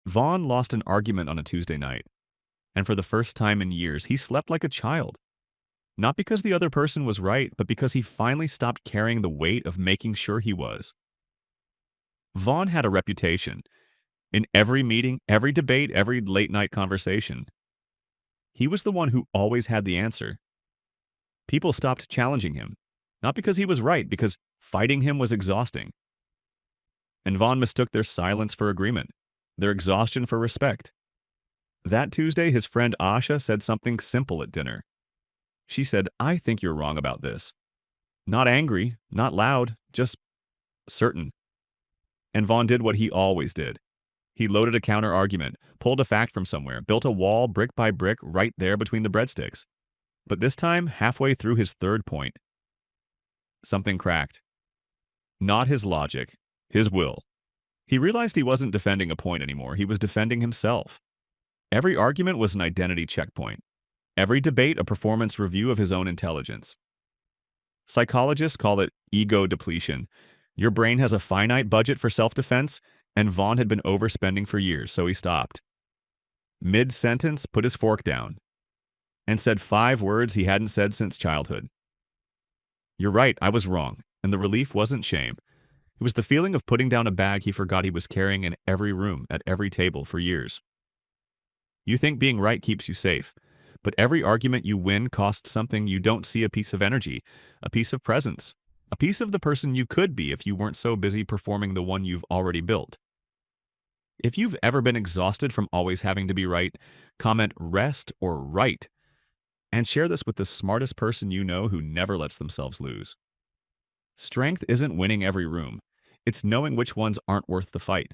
Vaughn lost an argument on a Tuesday night, and for the first time in years, he slept like a child. Not because the other person was right, but because he finally stopped carrying the weight of making sure he was. Vaughn had a reputation. In every meeting, every debate, every late night conversation, he was the one who always had the answer. People stopped challenging him, not because he was right, because fighting him was exhausting. And Vaughn mistook their silence for agreement, their exhaustion for respect. That Tuesday, his friend Asha said something simple at dinner. She said, "I think you're wrong about this." Not angry, not loud, just certain. And Vaughn did what he always did. He loaded a counter argument, pulled a fact from somewhere, built a wall brick by brick right there between the breadsticks. But this time, halfway through his third point, something cracked. Not his logic, his will. He realized he wasn't defending a point anymore, he was defending himself. Every argument was an identity checkpoint. Every debate a performance review of his own intelligence. Psychologists call it ego depletion. Your brain has a finite budget for self-defense, and Vaughn had been overspending for years, so he stopped. Mid-sentence, put his fork down, and said 5 words he hadn't said since childhood. "You're right, I was wrong," and the relief wasn't shame. It was the feeling of putting down a bag he forgot he was carrying in every room, at every table, for years. You think being right keeps you safe, but every argument you win costs something. You don't see a piece of energy, a piece of presence, a piece of the person you could be if you weren't so busy performing the one you've already built. If you've ever been exhausted from always having to be right, comment "rest" or "right," and share this with the smartest person you know who never lets themselves lose. Strength isn't winning every room. It's knowing which ones aren't worth the fight.